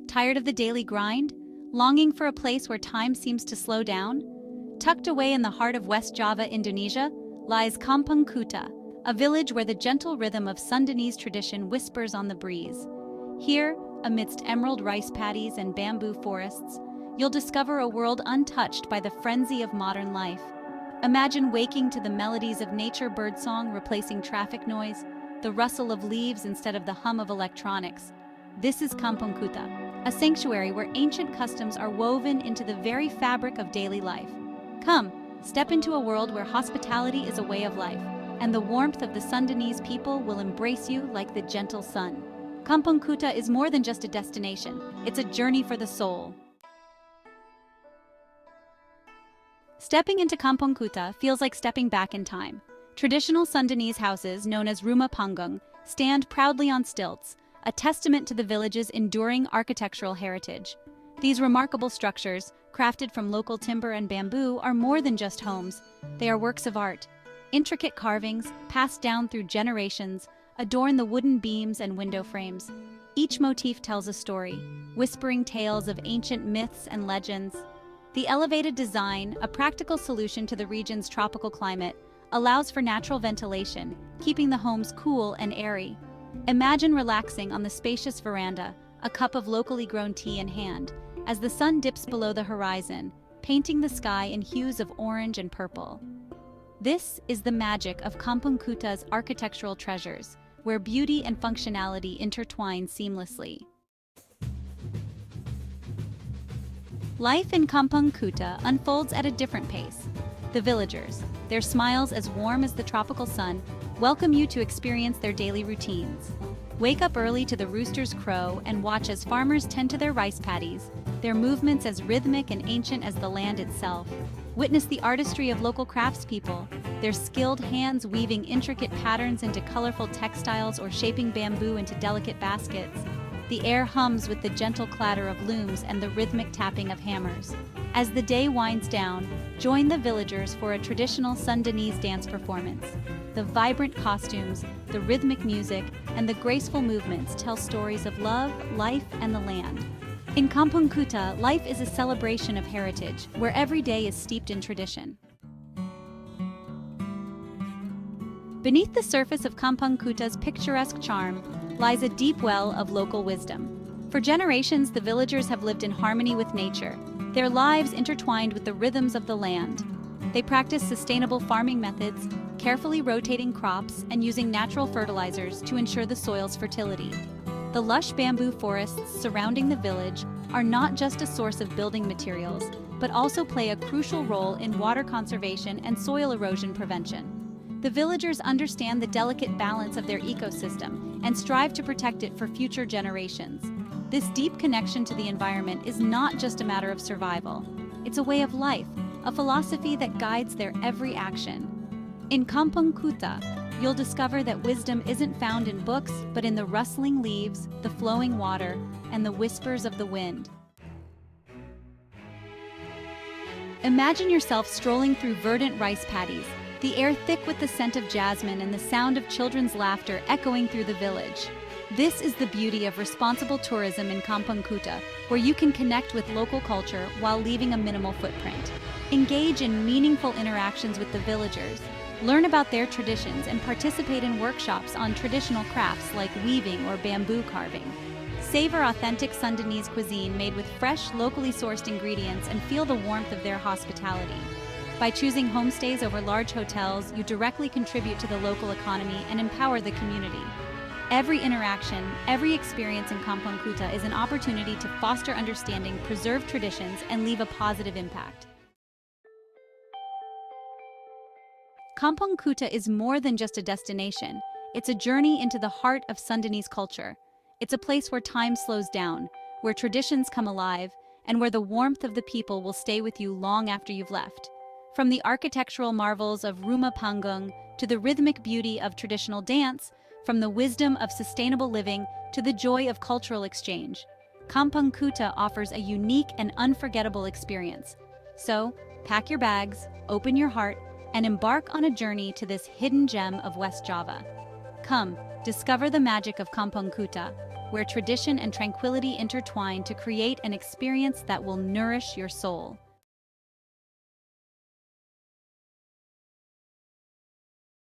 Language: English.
Tired of the daily grind? Longing for a place where time seems to slow down? Tucked away in the heart of West Java, Indonesia, lies Kampung Kuta, a village where the gentle rhythm of Sundanese tradition whispers on the breeze. Here, amidst emerald rice paddies and bamboo forests, you'll discover a world untouched by the frenzy of modern life. Imagine waking to the melodies of nature birdsong replacing traffic noise, the rustle of leaves instead of the hum of electronics. This is Kampung Kuta, a sanctuary where ancient customs are woven into the very fabric of daily life. Come, step into a world where hospitality is a way of life, and the warmth of the Sundanese people will embrace you like the gentle sun. Kampung Kuta is more than just a destination, it's a journey for the soul. Stepping into Kampung Kuta feels like stepping back in time. Traditional Sundanese houses, known as rumah panggung, stand proudly on stilts, a testament to the village's enduring architectural heritage. These remarkable structures, crafted from local timber and bamboo, are more than just homes. They are works of art. Intricate carvings, passed down through generations, adorn the wooden beams and window frames. Each motif tells a story, whispering tales of ancient myths and legends. The elevated design, a practical solution to the region's tropical climate, allows for natural ventilation, keeping the homes cool and airy. Imagine relaxing on the spacious veranda, a cup of locally grown tea in hand, as the sun dips below the horizon, painting the sky in hues of orange and purple. This is the magic of Kampung Kuta's architectural treasures, where beauty and functionality intertwine seamlessly. Life in Kampung Kuta unfolds at a different pace. The villagers, their smiles as warm as the tropical sun, welcome you to experience their daily routines. Wake up early to the rooster's crow and watch as farmers tend to their rice paddies, their movements as rhythmic and ancient as the land itself. Witness the artistry of local craftspeople, their skilled hands weaving intricate patterns into colorful textiles or shaping bamboo into delicate baskets. The air hums with the gentle clatter of looms and the rhythmic tapping of hammers. As the day winds down, join the villagers for a traditional Sundanese dance performance. The vibrant costumes, the rhythmic music, and the graceful movements tell stories of love, life, and the land. In Kampung Kuta, life is a celebration of heritage, where every day is steeped in tradition. Beneath the surface of Kampung Kuta's picturesque charm lies a deep well of local wisdom. For generations, the villagers have lived in harmony with nature, their lives intertwined with the rhythms of the land. They practice sustainable farming methods, carefully rotating crops and using natural fertilizers to ensure the soil's fertility. The lush bamboo forests surrounding the village are not just a source of building materials, but also play a crucial role in water conservation and soil erosion prevention. The villagers understand the delicate balance of their ecosystem and strive to protect it for future generations. This deep connection to the environment is not just a matter of survival. It's a way of life, a philosophy that guides their every action. In Kampung Kuta, you'll discover that wisdom isn't found in books, but in the rustling leaves, the flowing water, and the whispers of the wind. Imagine yourself strolling through verdant rice paddies, the air thick with the scent of jasmine and the sound of children's laughter echoing through the village. This is the beauty of responsible tourism in Kampung Kuta, where you can connect with local culture while leaving a minimal footprint. Engage in meaningful interactions with the villagers, learn about their traditions, and participate in workshops on traditional crafts like weaving or bamboo carving. Savor authentic Sundanese cuisine made with fresh, locally sourced ingredients and feel the warmth of their hospitality. By choosing homestays over large hotels, you directly contribute to the local economy and empower the community. Every interaction, every experience in Kampung Kuta is an opportunity to foster understanding, preserve traditions, and leave a positive impact. Kampung Kuta is more than just a destination. It's a journey into the heart of Sundanese culture. It's a place where time slows down, where traditions come alive, and where the warmth of the people will stay with you long after you've left. From the architectural marvels of rumah panggung to the rhythmic beauty of traditional dance, from the wisdom of sustainable living to the joy of cultural exchange, Kampung Kuta offers a unique and unforgettable experience. So, pack your bags, open your heart, and embark on a journey to this hidden gem of West Java. Come, discover the magic of Kampung Kuta, where tradition and tranquility intertwine to create an experience that will nourish your soul.